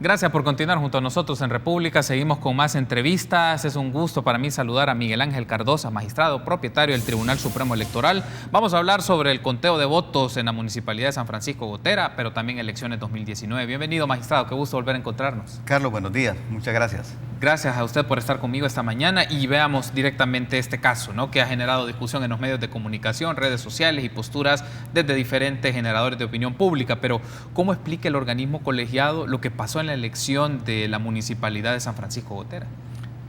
Gracias por continuar junto a nosotros en República. Seguimos con más entrevistas. Es un gusto para mí saludar a Miguel Ángel Cardosa, magistrado propietario del Tribunal Supremo Electoral. Vamos a hablar sobre el conteo de votos en la Municipalidad de San Francisco Gotera, pero también elecciones 2019. Bienvenido, magistrado. Qué gusto volver a encontrarnos. Carlos, buenos días. Muchas gracias. Gracias a usted por estar conmigo esta mañana y veamos directamente este caso, ¿no?, que ha generado discusión en los medios de comunicación, redes sociales y posturas desde diferentes generadores de opinión pública. Pero, ¿cómo explica el organismo colegiado lo que pasó en la elección de la Municipalidad de San Francisco Gotera?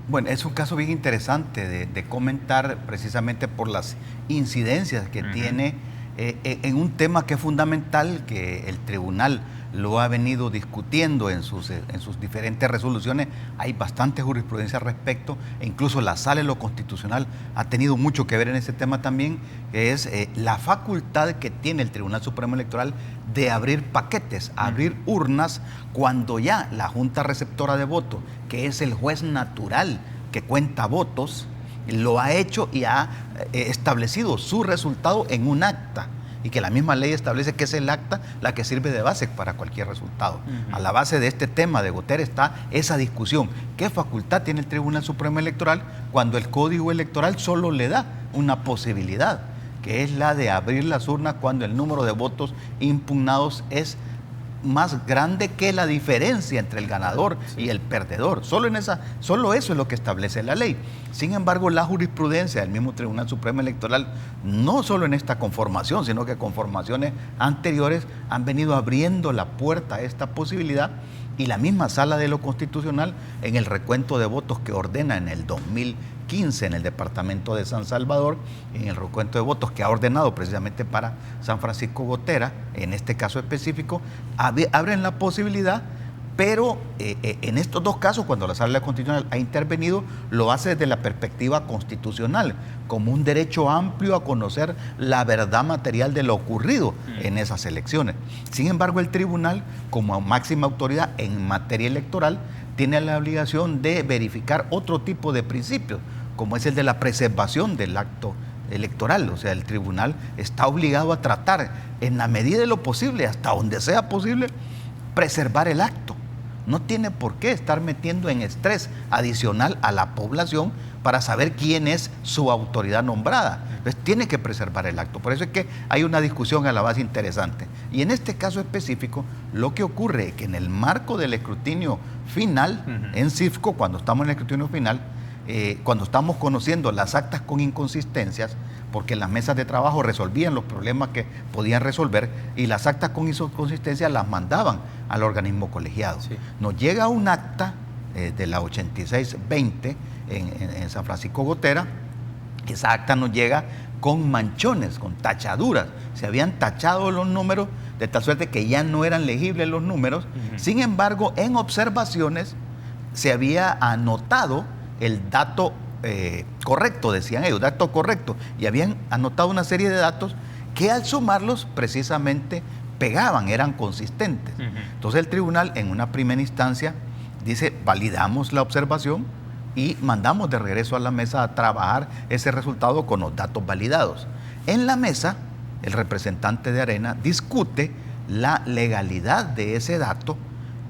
Bueno, es un caso bien interesante de comentar precisamente por las incidencias que tiene en un tema que es fundamental, que el tribunal lo ha venido discutiendo en sus diferentes resoluciones. Hay bastante jurisprudencia al respecto, e incluso la Sala de lo Constitucional ha tenido mucho que ver en ese tema también, que es la facultad que tiene el Tribunal Supremo Electoral de abrir paquetes, abrir urnas, cuando ya la Junta Receptora de Votos, que es el juez natural que cuenta votos, lo ha hecho y ha establecido su resultado en un acta, y que la misma ley establece que es el acta la que sirve de base para cualquier resultado. A la base de este tema de Gotera está esa discusión. ¿Qué facultad tiene el Tribunal Supremo Electoral cuando el Código Electoral solo le da una posibilidad, que es la de abrir las urnas cuando el número de votos impugnados es más grande que la diferencia entre el ganador y el perdedor? Solo eso es lo que establece la ley. Sin embargo, la jurisprudencia del mismo Tribunal Supremo Electoral, no solo en esta conformación, sino que conformaciones anteriores, han venido abriendo la puerta a esta posibilidad, y la misma Sala de lo Constitucional, en el recuento de votos que ordena en el 2015 en el departamento de San Salvador, en el recuento de votos que ha ordenado precisamente para San Francisco Gotera, en este caso específico, abren la posibilidad, pero en estos dos casos, cuando la Sala Constitucional ha intervenido, lo hace desde la perspectiva constitucional, como un derecho amplio a conocer la verdad material de lo ocurrido en esas elecciones. Sin embargo, el tribunal, como máxima autoridad en materia electoral, tiene la obligación de verificar otro tipo de principios, como es el de la preservación del acto electoral. O sea, el tribunal está obligado a tratar, en la medida de lo posible, hasta donde sea posible, preservar el acto. No tiene por qué estar metiendo en estrés adicional a la población para saber quién es su autoridad nombrada. Entonces tiene que preservar el acto. Por eso es que hay una discusión a la base interesante. Y en este caso específico, lo que ocurre es que en el marco del escrutinio final, en CIFCO, cuando estamos en el escrutinio final, cuando estamos conociendo las actas con inconsistencias, porque las mesas de trabajo resolvían los problemas que podían resolver, y las actas con inconsistencias las mandaban al organismo colegiado. Sí. Nos llega un acta de la 8620 en San Francisco Gotera. Esa acta nos llega con manchones, con tachaduras. Se habían tachado los números de tal suerte que ya no eran legibles los números. Sin embargo, en observaciones se había anotado el dato correcto, decían ellos, dato correcto, y habían anotado una serie de datos que al sumarlos precisamente pegaban, eran consistentes. Entonces el tribunal, en una primera instancia, dice: validamos la observación y mandamos de regreso a la mesa a trabajar ese resultado con los datos validados. En la mesa, el representante de Arena discute la legalidad de ese dato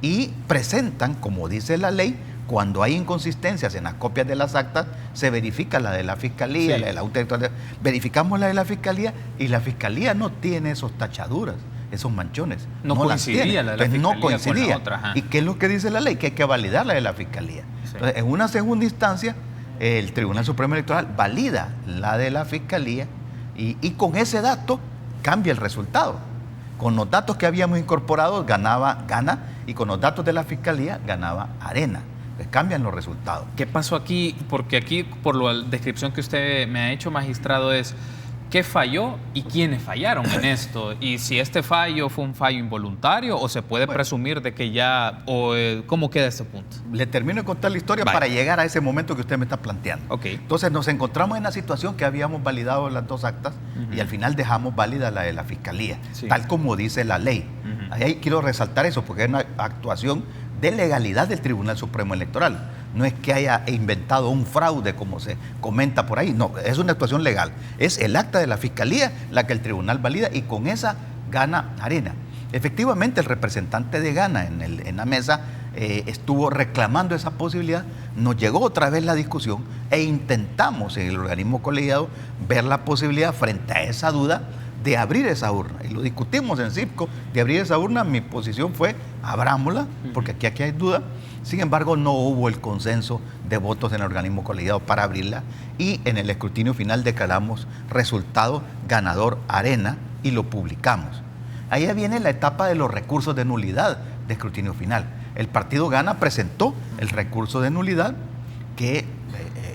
y presentan, como dice la ley, cuando hay inconsistencias en las copias de las actas, se verifica la de la Fiscalía, la de la autoridad. Verificamos la de la Fiscalía y la Fiscalía no tiene esos tachaduras, esos manchones. No coincidía la de la Fiscalía. No coincidía. Con la otra. ¿Y qué es lo que dice la ley? Que hay que validar la de la Fiscalía. Sí. Entonces, en una segunda instancia, el Tribunal Supremo Electoral valida la de la Fiscalía y con ese dato cambia el resultado. Con los datos que habíamos incorporado gana, y con los datos de la Fiscalía ganaba Arena. Cambian los resultados. ¿Qué pasó aquí? Porque aquí, por la descripción que usted me ha hecho, magistrado, es ¿qué falló y quiénes fallaron en esto? Y si este fallo fue un fallo involuntario o se puede presumir de que ya, ¿cómo queda este punto? Le termino de contar la historia para llegar a ese momento que usted me está planteando. Entonces nos encontramos en la situación que habíamos validado las dos actas y al final dejamos válida la de la Fiscalía, tal como dice la ley. Ahí quiero resaltar eso, porque es una actuación de legalidad del Tribunal Supremo Electoral. No es que haya inventado un fraude como se comenta por ahí, no, es una actuación legal. Es el acta de la Fiscalía la que el tribunal valida y con esa gana Arena. Efectivamente, el representante de Gana en la mesa estuvo reclamando esa posibilidad, nos llegó otra vez la discusión e intentamos en el organismo colegiado ver la posibilidad frente a esa duda de abrir esa urna. Y lo discutimos en CIPCO, de abrir esa urna. Mi posición fue, abrámosla, porque aquí hay duda. Sin embargo, no hubo el consenso de votos en el organismo colegiado para abrirla, y en el escrutinio final declaramos resultado ganador Arena y lo publicamos. Ahí viene la etapa de los recursos de nulidad de escrutinio final. El partido Gana presentó el recurso de nulidad que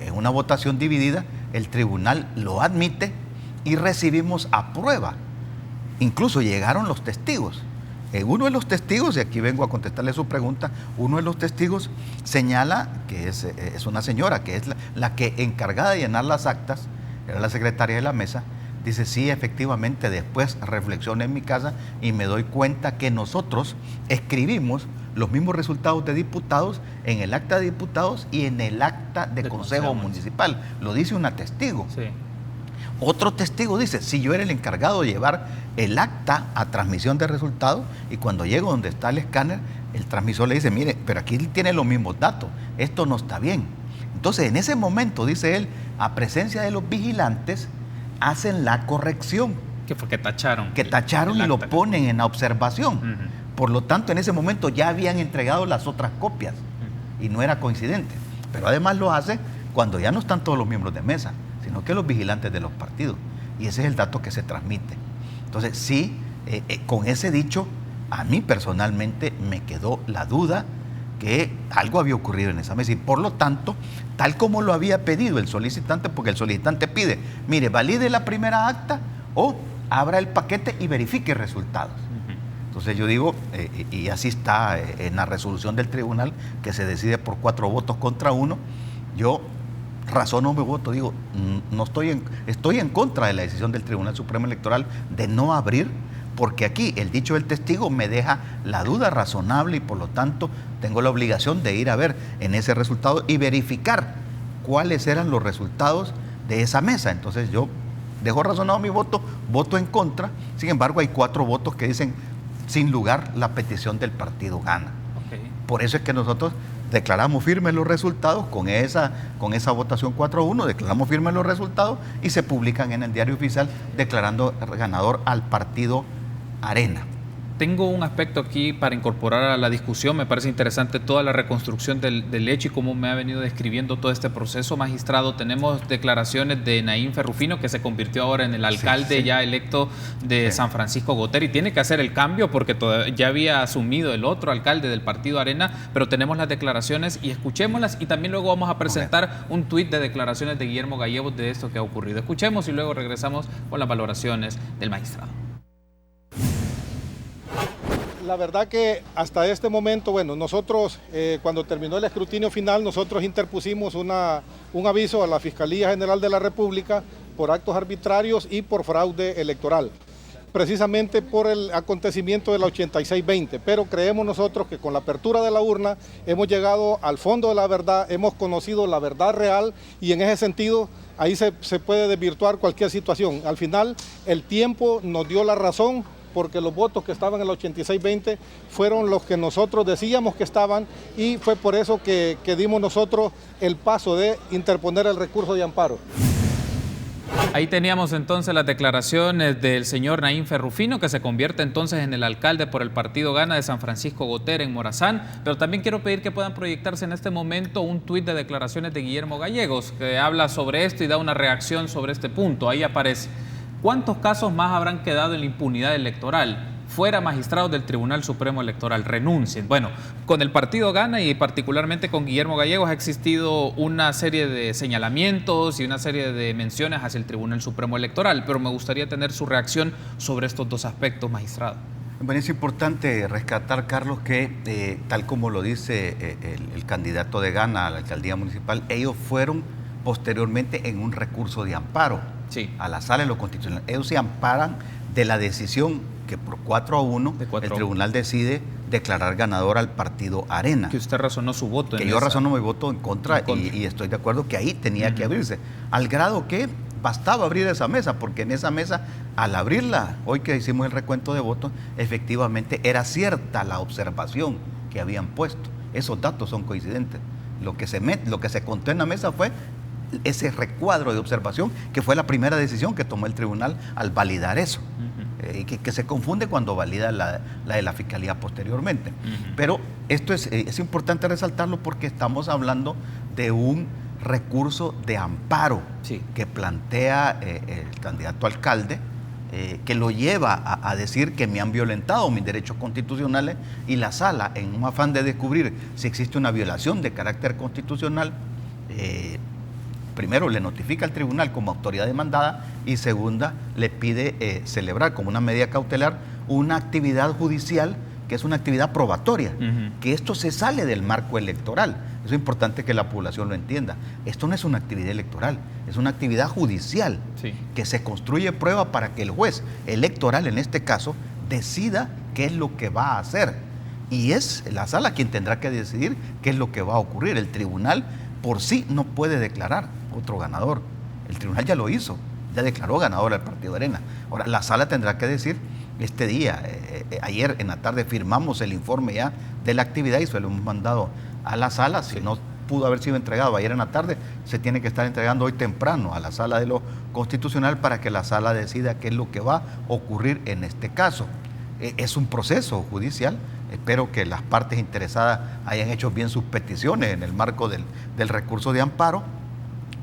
en una votación dividida el tribunal lo admite y recibimos aprueba. Incluso llegaron los testigos. Uno de los testigos, y aquí vengo a contestarle su pregunta, uno de los testigos señala que es una señora, que es la que encargada de llenar las actas, era la secretaria de la mesa. Dice, sí, efectivamente, después reflexioné en mi casa y me doy cuenta que nosotros escribimos los mismos resultados de diputados en el acta de diputados y en el acta de consejo municipal. Lo dice una testigo. Sí. Otro testigo dice, si yo era el encargado de llevar el acta a transmisión de resultados, y cuando llego donde está el escáner, el transmisor le dice, mire, pero aquí tiene los mismos datos, esto no está bien. Entonces, en ese momento, dice él, a presencia de los vigilantes, hacen la corrección. ¿Qué fue? Que tacharon. Que tacharon y lo ponen en la observación. Por lo tanto, en ese momento ya habían entregado las otras copias y no era coincidente. Pero además lo hace cuando ya no están todos los miembros de mesa, sino que los vigilantes de los partidos. Y ese es el dato que se transmite. Entonces, sí, con ese dicho, a mí personalmente me quedó la duda que algo había ocurrido en esa mesa. Y por lo tanto, tal como lo había pedido el solicitante, porque el solicitante pide, mire, valide la primera acta o abra el paquete y verifique resultados. Entonces yo digo, y así está en la resolución del tribunal, que se decide por 4 votos contra 1, yo razono mi voto, digo, estoy en contra de la decisión del Tribunal Supremo Electoral de no abrir, porque aquí el dicho del testigo me deja la duda razonable y por lo tanto tengo la obligación de ir a ver en ese resultado y verificar cuáles eran los resultados de esa mesa. Entonces yo dejo razonado mi voto, voto en contra. Sin embargo, hay 4 votos que dicen sin lugar la petición del partido Gana. Okay. Por eso es que nosotros declaramos firmes los resultados con esa votación 4-1, declaramos firmes los resultados y se publican en el diario oficial declarando ganador al partido Arena. Tengo un aspecto aquí para incorporar a la discusión. Me parece interesante toda la reconstrucción del hecho y cómo me ha venido describiendo todo este proceso, magistrado. Tenemos declaraciones de Naín Ferrufino, que se convirtió ahora en el alcalde ya electo de San Francisco Gotera, y tiene que hacer el cambio porque ya había asumido el otro alcalde del partido Arena, pero tenemos las declaraciones y escuchémoslas, y también luego vamos a presentar un tuit de declaraciones de Guillermo Gallegos de esto que ha ocurrido. Escuchemos y luego regresamos con las valoraciones del magistrado. La verdad que hasta este momento, bueno, nosotros cuando terminó el escrutinio final, nosotros interpusimos un aviso a la Fiscalía General de la República por actos arbitrarios y por fraude electoral, precisamente por el acontecimiento de la 86-20, pero creemos nosotros que con la apertura de la urna hemos llegado al fondo de la verdad, hemos conocido la verdad real y en ese sentido ahí se puede desvirtuar cualquier situación. Al final el tiempo nos dio la razón, porque los votos que estaban en el 86-20 fueron los que nosotros decíamos que estaban, y fue por eso que dimos nosotros el paso de interponer el recurso de amparo. Ahí teníamos entonces las declaraciones del señor Naín Ferrufino, que se convierte entonces en el alcalde por el partido Gana de San Francisco Gotera en Morazán, pero también quiero pedir que puedan proyectarse en este momento un tuit de declaraciones de Guillermo Gallegos, que habla sobre esto y da una reacción sobre este punto. Ahí aparece: ¿cuántos casos más habrán quedado en la impunidad electoral? Fuera magistrados del Tribunal Supremo Electoral, renuncien. Bueno, con el partido Gana y particularmente con Guillermo Gallegos ha existido una serie de señalamientos y una serie de menciones hacia el Tribunal Supremo Electoral, pero me gustaría tener su reacción sobre estos dos aspectos, magistrado. Bueno, es importante rescatar, Carlos, que tal como lo dice el candidato de Gana a la alcaldía municipal, ellos fueron posteriormente en un recurso de amparo a la Sala de lo Constitucional. Ellos se amparan de la decisión que por 4-1 el tribunal decide declarar ganador al partido Arena. Que usted razonó su voto. Que yo razono mi voto en contra. Y estoy de acuerdo que ahí tenía que abrirse. Al grado que bastaba abrir esa mesa, porque en esa mesa, al abrirla, hoy que hicimos el recuento de votos, efectivamente era cierta la observación que habían puesto. esos datos son coincidentes. Lo que se contó en la mesa fue ese recuadro de observación, que fue la primera decisión que tomó el tribunal al validar eso. Que se confunde cuando valida la de la Fiscalía posteriormente. Pero esto es importante resaltarlo porque estamos hablando de un recurso de amparo que plantea el candidato alcalde, que lo lleva a decir que me han violentado mis derechos constitucionales, y la sala, en un afán de descubrir si existe una violación de carácter constitucional, primero le notifica al tribunal como autoridad demandada y segunda le pide celebrar como una medida cautelar una actividad judicial que es una actividad probatoria, que esto se sale del marco electoral. Eso es importante que la población lo entienda. Esto no es una actividad electoral, es una actividad judicial que se construye prueba para que el juez electoral, en este caso, decida qué es lo que va a hacer. Y es la sala quien tendrá que decidir qué es lo que va a ocurrir. El tribunal por sí no puede declarar otro ganador. El tribunal ya lo hizo, ya declaró ganador al Partido Arena. Ahora, la sala tendrá que decir, este día, ayer en la tarde firmamos el informe ya de la actividad y se lo hemos mandado a la sala. Si no pudo haber sido entregado ayer en la tarde, se tiene que estar entregando hoy temprano a la sala de lo constitucional para que la sala decida qué es lo que va a ocurrir en este caso. Es un proceso judicial. Espero que las partes interesadas hayan hecho bien sus peticiones en el marco del recurso de amparo,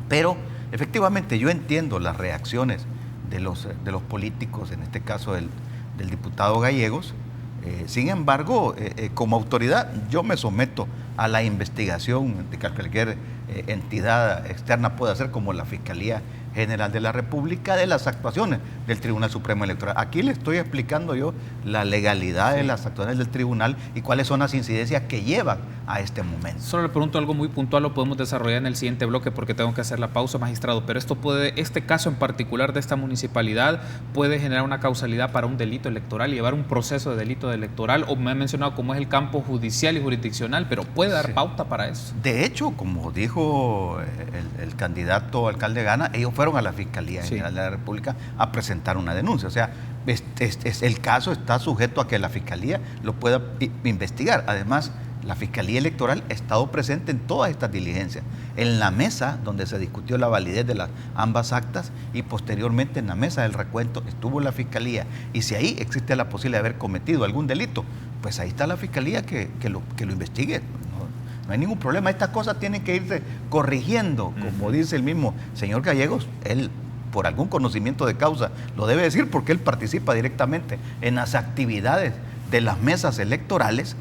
pero efectivamente yo entiendo las reacciones de los políticos, en este caso del diputado Gallegos. Sin embargo, como autoridad yo me someto a la investigación de que cualquier entidad externa puede hacer, como la Fiscalía General de la República, de las actuaciones del Tribunal Supremo Electoral. Aquí le estoy explicando yo la legalidad de las actuaciones del tribunal y cuáles son las incidencias que llevan a este momento. Solo le pregunto algo muy puntual, lo podemos desarrollar en el siguiente bloque porque tengo que hacer la pausa, magistrado, pero este caso en particular de esta municipalidad puede generar una causalidad para un delito electoral y llevar un proceso de delito electoral, o me ha mencionado cómo es el campo judicial y jurisdiccional, pero puede dar pauta para eso. De hecho, como dijo el candidato alcalde Gana, ellos fueron a la Fiscalía General de la República a presentar una denuncia. O sea, el caso está sujeto a que la Fiscalía lo pueda investigar. Además, la Fiscalía Electoral ha estado presente en todas estas diligencias. En la mesa donde se discutió la validez de ambas actas y posteriormente en la mesa del recuento estuvo la Fiscalía. Y si ahí existe la posibilidad de haber cometido algún delito, pues ahí está la Fiscalía que lo investigue. No hay ningún problema. Estas cosas tienen que irse corrigiendo, como dice el mismo señor Gallegos. Él, por algún conocimiento de causa, lo debe decir porque él participa directamente en las actividades de las mesas electorales,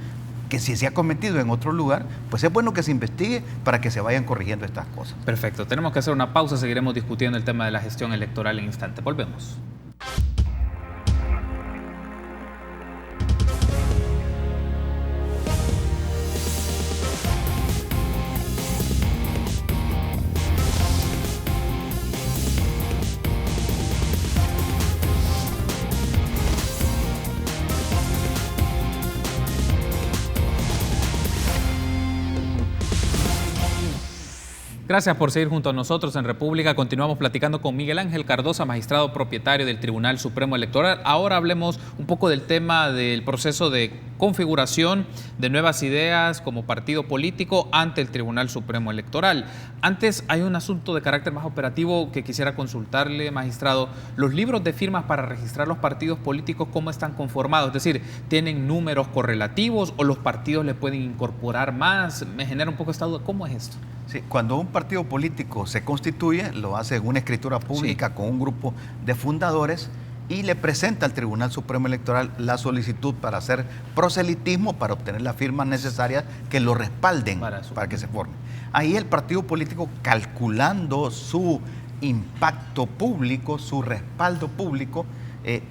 que si se ha cometido en otro lugar, pues es bueno que se investigue para que se vayan corrigiendo estas cosas. Perfecto. Tenemos que hacer una pausa. Seguiremos discutiendo el tema de la gestión electoral en instante. Volvemos. Gracias por seguir junto a nosotros en República. Continuamos platicando con Miguel Ángel Cardosa, magistrado propietario del Tribunal Supremo Electoral. Ahora hablemos un poco del tema del proceso de configuración de Nuevas Ideas como partido político ante el Tribunal Supremo Electoral. Antes hay un asunto de carácter más operativo que quisiera consultarle, magistrado. Los libros de firmas para registrar los partidos políticos, ¿cómo están conformados? Es decir, ¿tienen números correlativos o los partidos le pueden incorporar más? Me genera un poco esta duda. ¿Cómo es esto? Sí, cuando un partido político se constituye, lo hace en una escritura pública con un grupo de fundadores y le presenta al Tribunal Supremo Electoral la solicitud para hacer proselitismo, para obtener las firmas necesarias que lo respalden para que se forme. Ahí el partido político, calculando su impacto público, su respaldo público,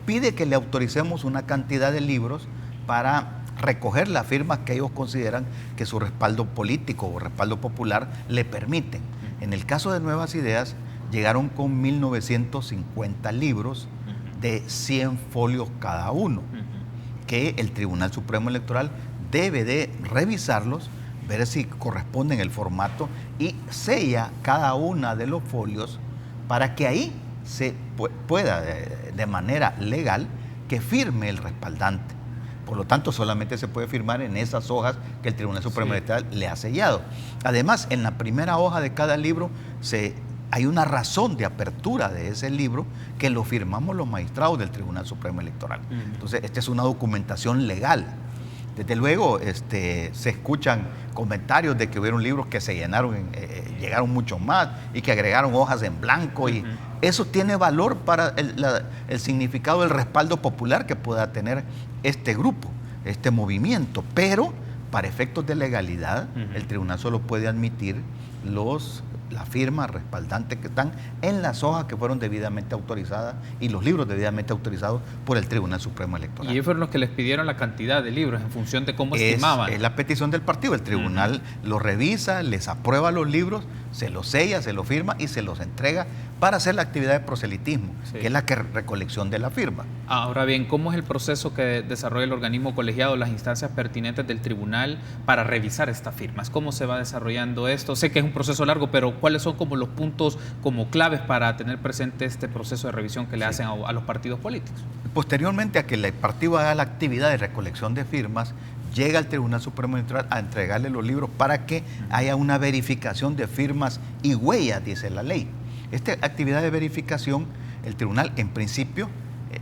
pide que le autoricemos una cantidad de libros para recoger las firmas que ellos consideran que su respaldo político o respaldo popular le permiten. En el caso de Nuevas Ideas, llegaron con 1950 libros de 100 folios cada uno, que el Tribunal Supremo Electoral debe de revisarlos, ver si corresponden el formato y sella cada una de los folios para que ahí se pueda de manera legal que firme el respaldante. Por lo tanto, solamente se puede firmar en esas hojas que el Tribunal Supremo Electoral le ha sellado. Además, en la primera hoja de cada libro hay una razón de apertura de ese libro que lo firmamos los magistrados del Tribunal Supremo Electoral. Entonces, esta es una documentación legal. Desde luego, se escuchan comentarios de que hubieron libros que se llenaron, llegaron mucho más y que agregaron hojas en blanco. Y eso tiene valor para el significado del respaldo popular que pueda tener este grupo, este movimiento. Pero, para efectos de legalidad, el tribunal solo puede admitir las firmas respaldantes que están en las hojas que fueron debidamente autorizadas y los libros debidamente autorizados por el Tribunal Supremo Electoral. Y ellos fueron los que les pidieron la cantidad de libros en función de cómo estimaban. Es la petición del partido. El tribunal lo revisa, les aprueba los libros, se los sella, se los firma y se los entrega para hacer la actividad de proselitismo, que es la recolección de la firma. Ahora bien, ¿cómo es el proceso que desarrolla el organismo colegiado, las instancias pertinentes del tribunal para revisar estas firmas? ¿Cómo se va desarrollando esto? Sé que es un proceso largo, pero ¿cuáles son como los puntos como claves para tener presente este proceso de revisión que le hacen a los partidos políticos? Posteriormente a que el partido haga la actividad de recolección de firmas, llega al Tribunal Supremo Electoral a entregarle los libros para que haya una verificación de firmas y huellas, dice la ley. Esta actividad de verificación, el tribunal en principio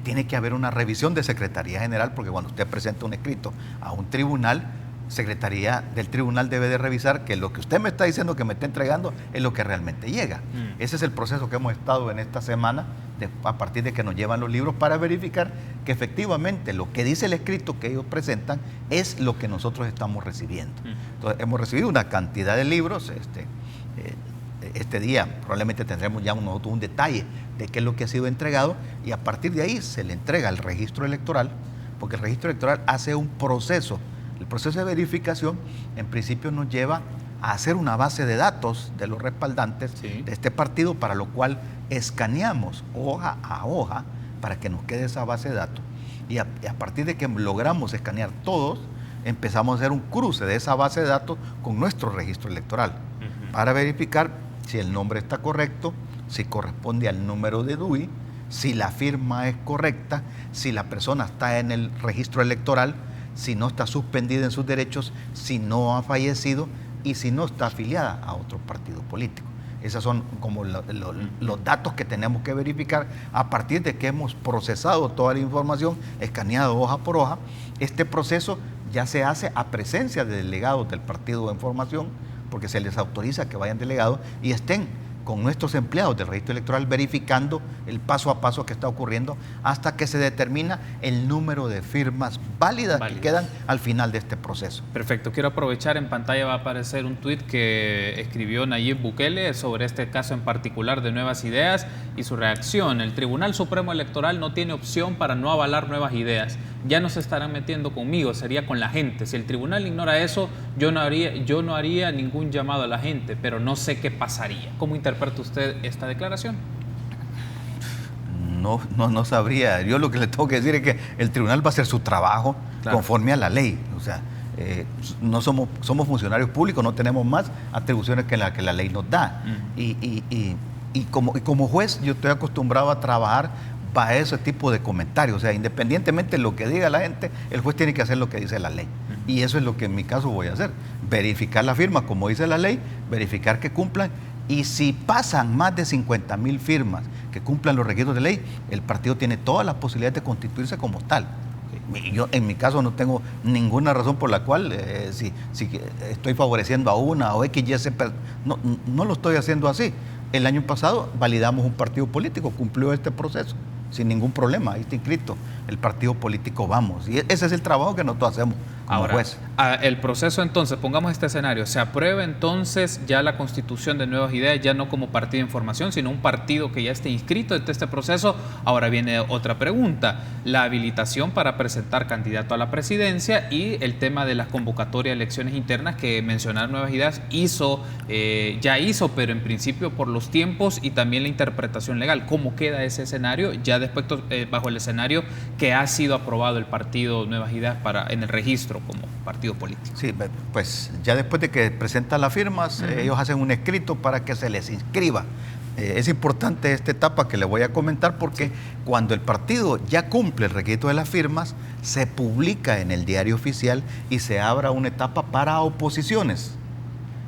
tiene que haber una revisión de Secretaría General, porque cuando usted presenta un escrito a un tribunal, Secretaría del Tribunal debe de revisar que lo que usted me está diciendo que me está entregando es lo que realmente llega. Ese es el proceso que hemos estado en esta semana, a partir de que nos llevan los libros, para verificar que efectivamente lo que dice el escrito que ellos presentan es lo que nosotros estamos recibiendo. Entonces, hemos recibido una cantidad de libros. Este día probablemente tendremos ya un detalle de qué es lo que ha sido entregado, y a partir de ahí se le entrega al registro electoral, porque el registro electoral hace un proceso. El proceso de verificación en principio nos lleva a hacer una base de datos de los respaldantes de este partido, para lo cual escaneamos hoja a hoja para que nos quede esa base de datos, y a partir de que logramos escanear todos, empezamos a hacer un cruce de esa base de datos con nuestro registro electoral para verificar si el nombre está correcto, si corresponde al número de DUI, si la firma es correcta, si la persona está en el registro electoral, si no está suspendida en sus derechos, si no ha fallecido y si no está afiliada a otro partido político. Esos son como los datos que tenemos que verificar a partir de que hemos procesado toda la información, escaneado hoja por hoja. Este proceso ya se hace a presencia de delegados del partido en formación, porque se les autoriza que vayan delegados y estén con nuestros empleados del registro electoral verificando el paso a paso que está ocurriendo hasta que se determina el número de firmas válidas que quedan al final de este proceso. Perfecto. Quiero aprovechar, en pantalla va a aparecer un tuit que escribió Nayib Bukele sobre este caso en particular de Nuevas Ideas y su reacción. El Tribunal Supremo Electoral no tiene opción para no avalar nuevas ideas. Ya no se estarán metiendo conmigo, sería con la gente. Si el tribunal ignora eso, yo no haría ningún llamado a la gente, pero no sé qué pasaría. ¿Cómo interpreta usted esta declaración? No sabría. Yo lo que le tengo que decir es que el tribunal va a hacer su trabajo conforme a la ley. O sea, no somos funcionarios públicos, no tenemos más atribuciones que la ley nos da. Y como juez, yo estoy acostumbrado a trabajar para ese tipo de comentarios. O sea, independientemente de lo que diga la gente, el juez tiene que hacer lo que dice la ley. Y eso es lo que en mi caso voy a hacer. Verificar la firma como dice la ley, verificar que cumplan. Y si pasan más de 50,000 firmas que cumplan los requisitos de ley, el partido tiene todas las posibilidades de constituirse como tal. Yo en mi caso no tengo ninguna razón por la cual si estoy favoreciendo a una o X, Y, Z, no lo estoy haciendo así. El año pasado validamos un partido político, cumplió este proceso sin ningún problema, ahí está inscrito el partido político Vamos, y ese es el trabajo que nosotros hacemos como juez. El proceso entonces, pongamos este escenario, se aprueba entonces ya la constitución de Nuevas Ideas, ya no como partido en formación, sino un partido que ya esté inscrito en este proceso. Ahora viene otra pregunta, la habilitación para presentar candidato a la presidencia y el tema de las convocatorias de elecciones internas que mencionar Nuevas Ideas ya hizo, pero en principio por los tiempos y también la interpretación legal. ¿Cómo queda ese escenario ya después bajo el escenario que ha sido aprobado el partido Nuevas Ideas en el registro como partido político? Sí, pues ya después de que presentan las firmas, ellos hacen un escrito para que se les inscriba. Es importante esta etapa que le voy a comentar porque cuando el partido ya cumple el requisito de las firmas, se publica en el diario oficial y se abre una etapa para oposiciones.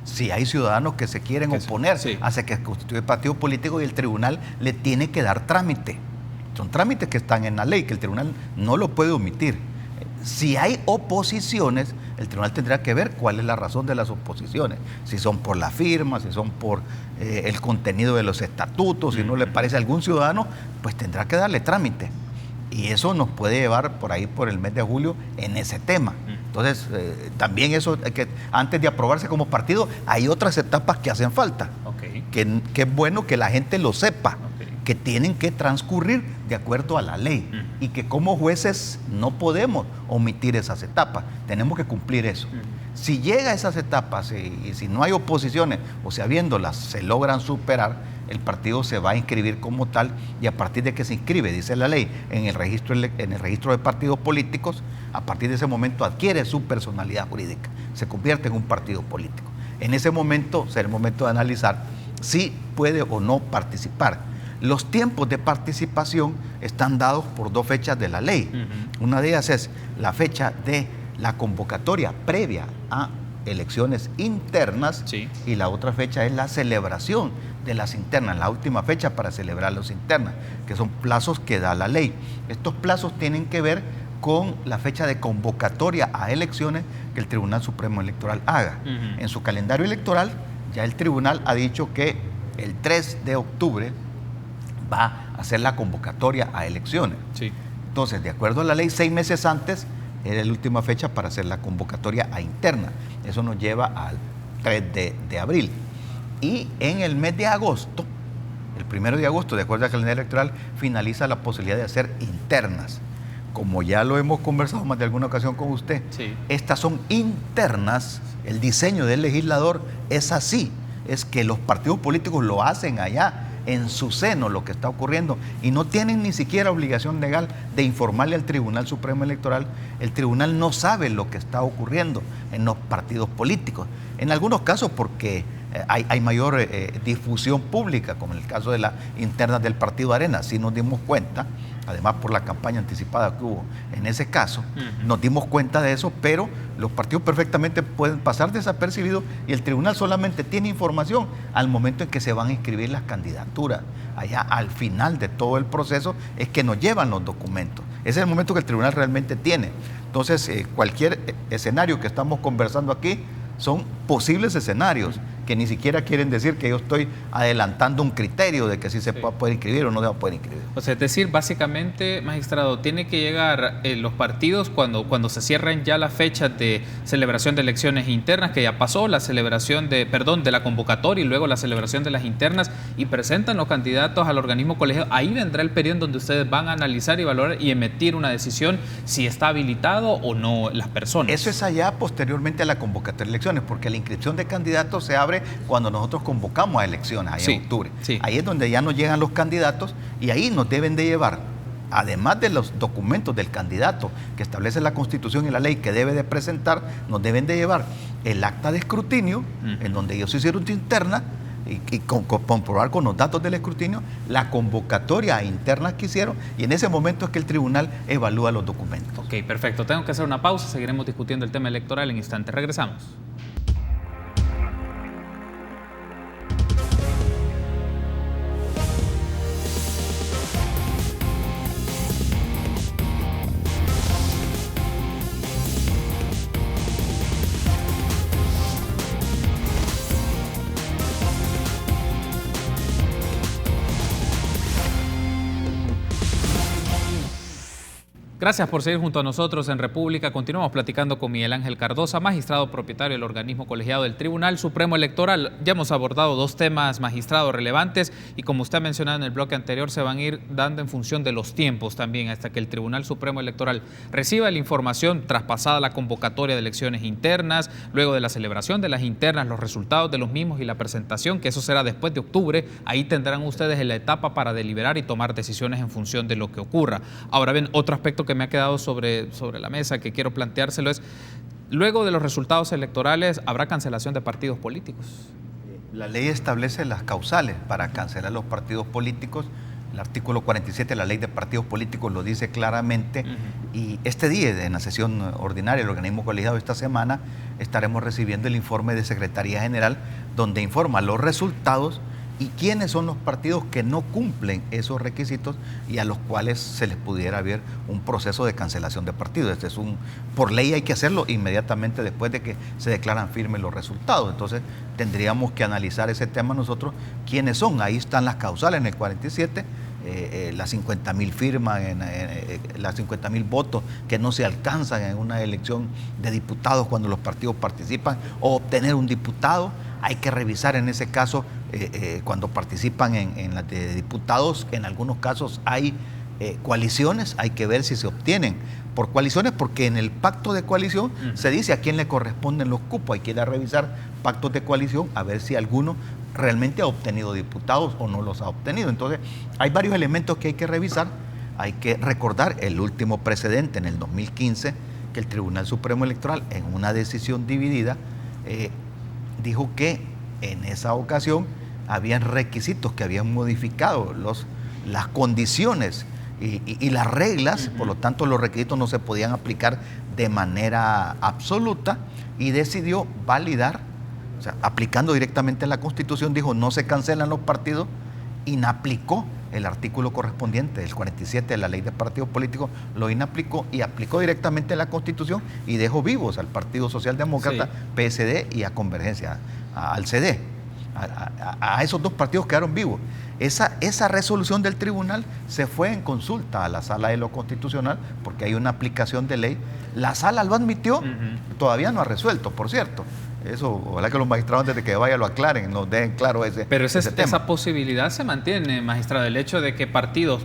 Si hay ciudadanos que se quieren oponer hacia que constituya el partido político y el tribunal le tiene que dar trámite. Son trámites que están en la ley, que el tribunal no lo puede omitir. Si hay oposiciones, el tribunal tendrá que ver cuál es la razón de las oposiciones. Si son por la firma, si son por el contenido de los estatutos, si no le parece a algún ciudadano, pues tendrá que darle trámite. Y eso nos puede llevar por ahí, por el mes de julio, en ese tema. Entonces, también eso, que antes de aprobarse como partido, hay otras etapas que hacen falta. Que es bueno que la gente lo sepa. Que tienen que transcurrir de acuerdo a la ley y que como jueces no podemos omitir esas etapas, tenemos que cumplir eso. Si llega a esas etapas y si no hay oposiciones o si habiéndolas se logran superar, el partido se va a inscribir como tal y a partir de que se inscribe, dice la ley, en el registro de partidos políticos, a partir de ese momento adquiere su personalidad jurídica, se convierte en un partido político. En ese momento será el momento de analizar si puede o no participar. Los tiempos de participación están dados por dos fechas de la ley. Una de ellas es la fecha de la convocatoria previa a elecciones internas y la otra fecha es la celebración de las internas, la última fecha para celebrar las internas, que son plazos que da la ley. Estos plazos tienen que ver con la fecha de convocatoria a elecciones que el Tribunal Supremo Electoral haga. En su calendario electoral ya el tribunal ha dicho que el 3 de octubre va a hacer la convocatoria a elecciones. Entonces, de acuerdo a la ley, 6 meses antes era la última fecha para hacer la convocatoria a interna. Eso nos lleva al 3 de abril. Y en el mes de agosto, el 1 de agosto, de acuerdo al calendario electoral, finaliza la posibilidad de hacer internas. Como ya lo hemos conversado más de alguna ocasión con usted, estas son internas. El diseño del legislador es así, es que los partidos políticos lo hacen allá en su seno lo que está ocurriendo y no tienen ni siquiera obligación legal de informarle al Tribunal Supremo Electoral. El tribunal no sabe lo que está ocurriendo en los partidos políticos. En algunos casos porque hay mayor difusión pública, como en el caso de las internas del Partido Arena. Sí nos dimos cuenta, además por la campaña anticipada que hubo en ese caso, nos dimos cuenta de eso, pero los partidos perfectamente pueden pasar desapercibidos y el tribunal solamente tiene información al momento en que se van a inscribir las candidaturas. Allá al final de todo el proceso es que nos llevan los documentos. Ese es el momento que el tribunal realmente tiene. Entonces, cualquier escenario que estamos conversando aquí son posibles escenarios que ni siquiera quieren decir que yo estoy adelantando un criterio de que si se puede inscribir o no se va a poder inscribir. O sea, es decir, básicamente, magistrado, tiene que llegar los partidos cuando se cierren ya las fechas de celebración de elecciones internas, que ya pasó la celebración de la convocatoria y luego la celebración de las internas, y presentan los candidatos al organismo colegiado. Ahí vendrá el periodo en donde ustedes van a analizar y valorar y emitir una decisión si está habilitado o no las personas. Eso es allá posteriormente a la convocatoria de elecciones, porque la inscripción de candidatos se abre cuando nosotros convocamos a elecciones, ahí en octubre. Ahí es donde ya nos llegan los candidatos y ahí nos deben de llevar, además de los documentos del candidato que establece la Constitución y la ley que debe de presentar, nos deben de llevar el acta de escrutinio, en donde ellos hicieron su interna, y comprobar con los datos del escrutinio la convocatoria interna que hicieron, y en ese momento es que el tribunal evalúa los documentos. Ok, perfecto. Tengo que hacer una pausa, seguiremos discutiendo el tema electoral en instantes. Regresamos. Gracias por seguir junto a nosotros en República. Continuamos platicando con Miguel Ángel Cardosa, magistrado propietario del organismo colegiado del Tribunal Supremo Electoral. Ya hemos abordado dos temas, magistrado, relevantes, y como usted ha mencionado en el bloque anterior, se van a ir dando en función de los tiempos también, hasta que el Tribunal Supremo Electoral reciba la información traspasada la convocatoria de elecciones internas, luego de la celebración de las internas, los resultados de los mismos y la presentación, que eso será después de octubre. Ahí tendrán ustedes la etapa para deliberar y tomar decisiones en función de lo que ocurra. Ahora bien, otro aspecto que me ha quedado sobre la mesa que quiero planteárselo es, luego de los resultados electorales, ¿habrá cancelación de partidos políticos? La ley establece las causales para cancelar los partidos políticos. El artículo 47 de la Ley de Partidos Políticos lo dice claramente. Y este día, en la sesión ordinaria del organismo colegiado esta semana, estaremos recibiendo el informe de Secretaría General, donde informa los resultados y quiénes son los partidos que no cumplen esos requisitos y a los cuales se les pudiera haber un proceso de cancelación de partidos. Por ley hay que hacerlo inmediatamente después de que se declaran firmes los resultados. Entonces tendríamos que analizar ese tema nosotros, quiénes son. Ahí están las causales en el 47, las 50.000 firmas, las 50.000 votos que no se alcanzan en una elección de diputados cuando los partidos participan, o obtener un diputado. Hay que revisar en ese caso, cuando participan en las de diputados, en algunos casos hay coaliciones, hay que ver si se obtienen por coaliciones, porque en el pacto de coalición se dice a quién le corresponden los cupos. Hay que ir a revisar pactos de coalición a ver si alguno realmente ha obtenido diputados o no los ha obtenido. Entonces, hay varios elementos que hay que revisar. Hay que recordar el último precedente en el 2015, que el Tribunal Supremo Electoral, en una decisión dividida, dijo que en esa ocasión habían requisitos que habían modificado las condiciones y las reglas, por lo tanto los requisitos no se podían aplicar de manera absoluta, y decidió validar, o sea, aplicando directamente la Constitución, dijo no se cancelan los partidos, inaplicó el artículo correspondiente del 47 de la Ley de Partidos Políticos, lo inaplicó y aplicó directamente la Constitución y dejó vivos al Partido Socialdemócrata, sí, PSD, y a Convergencia, al CD. A esos dos partidos quedaron vivos. Esa resolución del tribunal se fue en consulta a la Sala de lo Constitucional, porque hay una aplicación de ley. La Sala lo admitió, todavía no ha resuelto, por cierto. Eso, ojalá que los magistrados antes de que vaya lo aclaren, nos den claro ese tema. Pero esa posibilidad se mantiene, magistrado, el hecho de que partidos,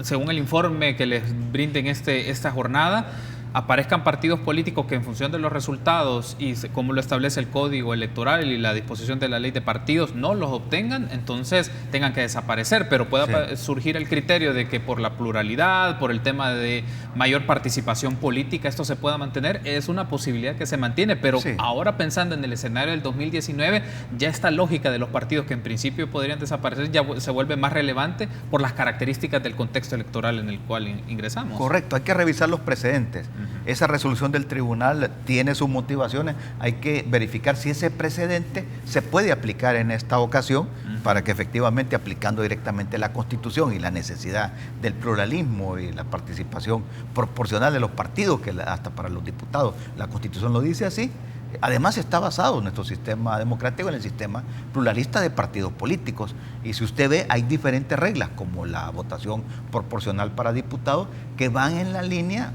según el informe que les brinden esta jornada, aparezcan partidos políticos que en función de los resultados y como lo establece el Código Electoral y la disposición de la Ley de Partidos no los obtengan, entonces tengan que desaparecer, pero pueda surgir el criterio de que por la pluralidad, por el tema de mayor participación política, esto se pueda mantener. Es una posibilidad que se mantiene, pero ahora pensando en el escenario del 2019, ya esta lógica de los partidos que en principio podrían desaparecer ya se vuelve más relevante por las características del contexto electoral en el cual ingresamos. Correcto, hay que revisar los precedentes. Esa resolución del tribunal tiene sus motivaciones, hay que verificar si ese precedente se puede aplicar en esta ocasión, para que efectivamente, aplicando directamente la Constitución y la necesidad del pluralismo y la participación proporcional de los partidos, que hasta para los diputados la Constitución lo dice así. Además está basado nuestro sistema democrático en el sistema pluralista de partidos políticos, y si usted ve, hay diferentes reglas, como la votación proporcional para diputados, que van en la línea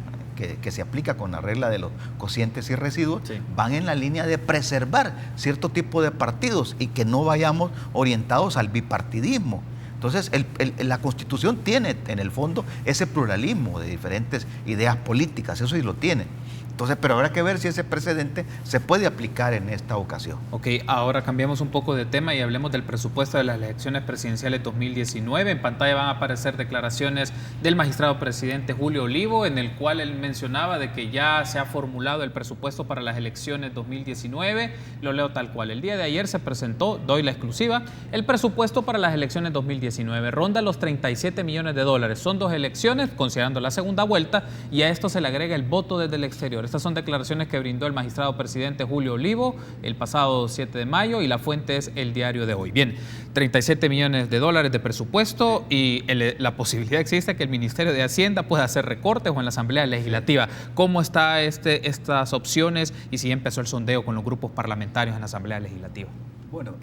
que se aplica con la regla de los cocientes y residuos, van en la línea de preservar cierto tipo de partidos y que no vayamos orientados al bipartidismo. Entonces, la Constitución tiene en el fondo ese pluralismo de diferentes ideas políticas, eso sí lo tiene. Entonces, pero habrá que ver si ese precedente se puede aplicar en esta ocasión. Ok, ahora cambiamos un poco de tema y hablemos del presupuesto de las elecciones presidenciales 2019. En pantalla van a aparecer declaraciones del magistrado presidente Julio Olivo, en el cual él mencionaba de que ya se ha formulado el presupuesto para las elecciones 2019. Lo leo tal cual. El día de ayer se presentó, doy la exclusiva, el presupuesto para las elecciones 2019. Ronda los 37 millones de dólares. Son 2 elecciones, considerando la segunda vuelta, y a esto se le agrega el voto desde el exterior. Estas son declaraciones que brindó el magistrado presidente Julio Olivo el pasado 7 de mayo y la fuente es el diario de hoy. Bien, 37 millones de dólares de presupuesto y la posibilidad existe que el Ministerio de Hacienda pueda hacer recortes o en la Asamblea Legislativa. ¿Cómo están estas opciones y si empezó el sondeo con los grupos parlamentarios en la Asamblea Legislativa? Bueno,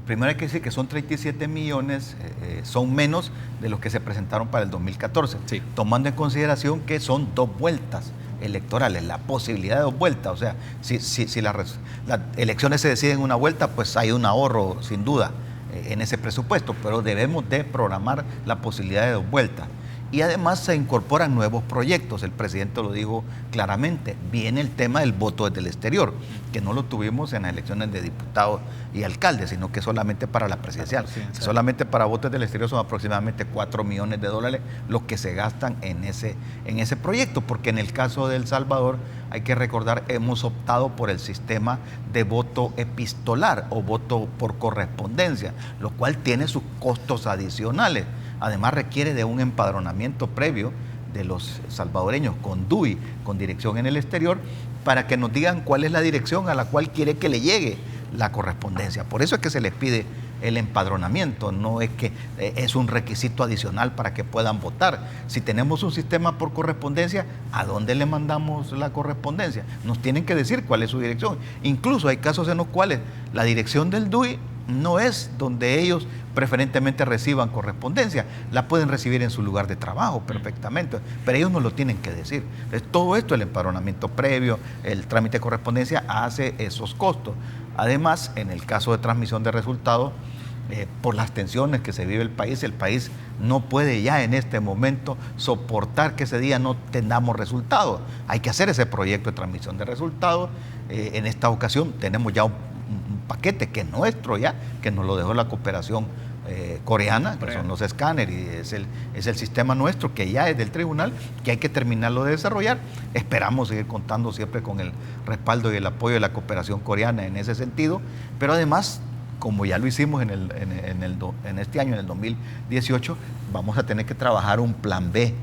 primero hay que decir que son 37 millones, son menos de los que se presentaron para el 2014, tomando en consideración que son 2 vueltas electorales, la posibilidad de 2 vueltas. O sea, si las elecciones se deciden en una vuelta, pues hay un ahorro sin duda en ese presupuesto, pero debemos de programar la posibilidad de 2 vueltas. y además se incorporan nuevos proyectos. El presidente lo dijo claramente, viene el tema del voto desde el exterior, que no lo tuvimos en las elecciones de diputados y alcaldes, sino que solamente para la presidencial. Solamente para votos del exterior son aproximadamente 4 millones de dólares los que se gastan en ese proyecto, porque en el caso de El Salvador, hay que recordar, hemos optado por el sistema de voto epistolar o voto por correspondencia, lo cual tiene sus costos adicionales. Además requiere de un empadronamiento previo de los salvadoreños con DUI, con dirección en el exterior, para que nos digan cuál es la dirección a la cual quiere que le llegue la correspondencia. Por eso es que se les pide el empadronamiento, no es que es un requisito adicional para que puedan votar. Si tenemos un sistema por correspondencia, ¿a dónde le mandamos la correspondencia? Nos tienen que decir cuál es su dirección. Incluso hay casos en los cuales la dirección del DUI no es donde ellos preferentemente reciban correspondencia, la pueden recibir en su lugar de trabajo perfectamente, pero ellos no lo tienen que decir. Entonces, todo esto, el empadronamiento previo, el trámite de correspondencia, hace esos costos. Además, en el caso de transmisión de resultados, por las tensiones que se vive el país no puede ya en este momento soportar que ese día no tengamos resultados. Hay que hacer ese proyecto de transmisión de resultados. En esta ocasión tenemos ya un paquete que es nuestro ya, que nos lo dejó la cooperación coreana, que son los escáneres, y es el sistema nuestro que ya es del tribunal, que hay que terminarlo de desarrollar. Esperamos seguir contando siempre con el respaldo y el apoyo de la cooperación coreana en ese sentido, pero además, como ya lo hicimos en este año, en el 2018, vamos a tener que trabajar un plan B,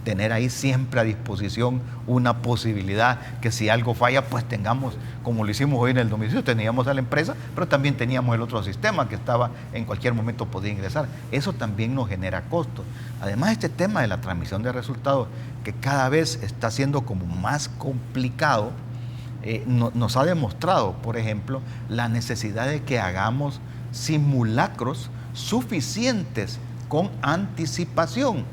tener ahí siempre a disposición una posibilidad que si algo falla, pues tengamos, como lo hicimos hoy en el 2018, teníamos a la empresa, pero también teníamos el otro sistema que estaba en cualquier momento podía ingresar. Eso también nos genera costos. Además, este tema de la transmisión de resultados, que cada vez está siendo como más complicado, nos ha demostrado, por ejemplo, la necesidad de que hagamos simulacros suficientes con anticipación.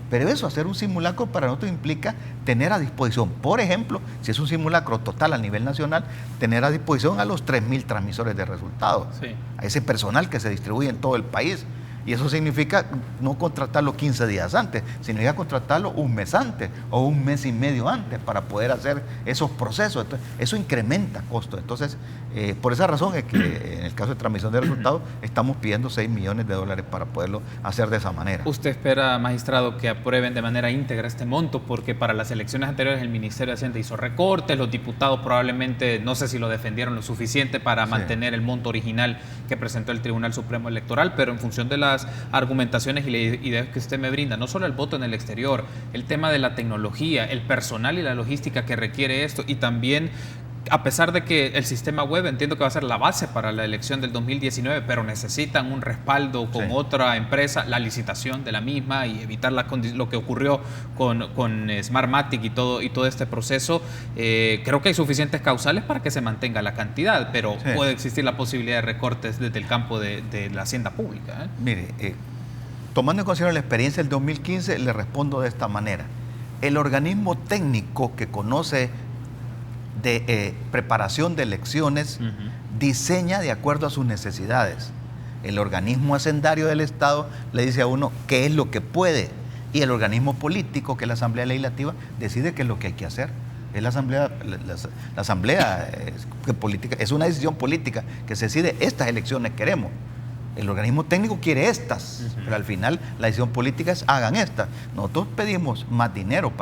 Pero eso, hacer un simulacro para nosotros implica tener a disposición, por ejemplo, si es un simulacro total a nivel nacional, tener a disposición a los 3.000 transmisores de resultados, sí, a ese personal que se distribuye en todo el país. Y eso significa no contratarlo 15 días antes, significa contratarlo un mes antes o un mes y medio antes para poder hacer esos procesos. Entonces, eso incrementa costos. Entonces, por esa razón es que en el caso de transmisión de resultados estamos pidiendo 6 millones de dólares para poderlo hacer de esa manera. ¿Usted espera, magistrado, que aprueben de manera íntegra este monto? Porque para las elecciones anteriores el Ministerio de Hacienda hizo recortes, los diputados probablemente, no sé si lo defendieron lo suficiente para mantener el monto original que presentó el Tribunal Supremo Electoral, pero en función de las argumentaciones y ideas que usted me brinda, no solo el voto en el exterior, el tema de la tecnología, el personal y la logística que requiere esto, y también, a pesar de que el sistema web entiendo que va a ser la base para la elección del 2019, pero necesitan un respaldo con otra empresa, la licitación de la misma y evitar lo que ocurrió con Smartmatic y todo este proceso. Creo que hay suficientes causales para que se mantenga la cantidad, pero puede existir la posibilidad de recortes desde el campo de la hacienda pública. Mire, tomando en consideración la experiencia del 2015, le respondo de esta manera. El organismo técnico que conoce de preparación de elecciones diseña de acuerdo a sus necesidades. El organismo hacendario del Estado le dice a uno qué es lo que puede, y el organismo político, que es la Asamblea Legislativa, decide qué es lo que hay que hacer. Es la Asamblea política, es una decisión política que se decide, estas elecciones queremos. El organismo técnico quiere estas, pero al final la decisión política es hagan estas. Nosotros pedimos más dinero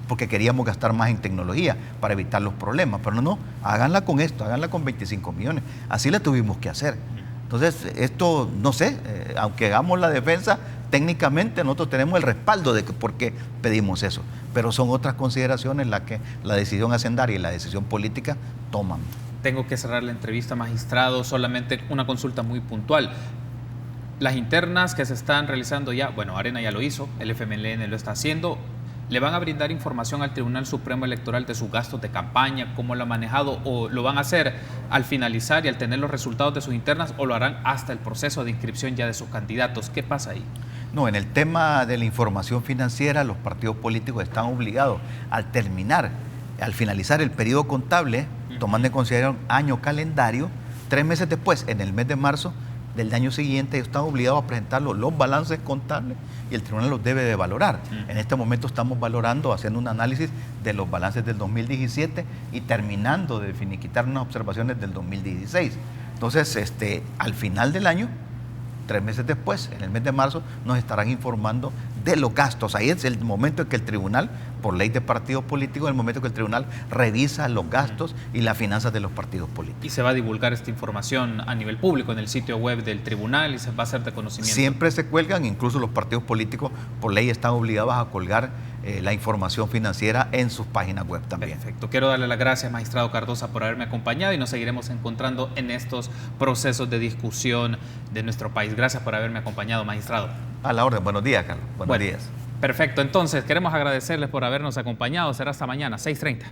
porque queríamos gastar más en tecnología para evitar los problemas, pero no, háganla con esto, háganla con 25 millones. Así la tuvimos que hacer. Entonces, esto, no sé, aunque hagamos la defensa, técnicamente nosotros tenemos el respaldo de que por qué pedimos eso, pero son otras consideraciones las que la decisión hacendaria y la decisión política toman. Tengo que cerrar la entrevista, magistrado, solamente una consulta muy puntual. Las internas que se están realizando ya, bueno, Arena ya lo hizo, el FMLN lo está haciendo. ¿Le van a brindar información al Tribunal Supremo Electoral de sus gastos de campaña, cómo lo ha manejado, o lo van a hacer al finalizar y al tener los resultados de sus internas, o lo harán hasta el proceso de inscripción ya de sus candidatos? ¿Qué pasa ahí? No, en el tema de la información financiera, los partidos políticos están obligados al finalizar el periodo contable, tomando en consideración año calendario, 3 meses después, en el mes de marzo, del año siguiente, ellos están obligados a presentar los balances contables y el tribunal los debe de valorar. En este momento estamos valorando, haciendo un análisis de los balances del 2017 y terminando de finiquitar unas observaciones del 2016. Entonces, al final del año, 3 meses después, en el mes de marzo, nos estarán informando de los gastos. Ahí es el momento en que el tribunal, por ley de partidos políticos, el momento en que el tribunal revisa los gastos y las finanzas de los partidos políticos. Y se va a divulgar esta información a nivel público en el sitio web del tribunal y se va a hacer de conocimiento. Siempre se cuelgan, incluso los partidos políticos por ley están obligados a colgar la información financiera en sus páginas web también. Perfecto. Quiero darle las gracias, magistrado Cardosa, por haberme acompañado y nos seguiremos encontrando en estos procesos de discusión de nuestro país. Gracias por haberme acompañado, magistrado. A la orden. Buenos días, Carlos. Buenos días. Perfecto. Entonces, queremos agradecerles por habernos acompañado. Será hasta mañana, 6:30.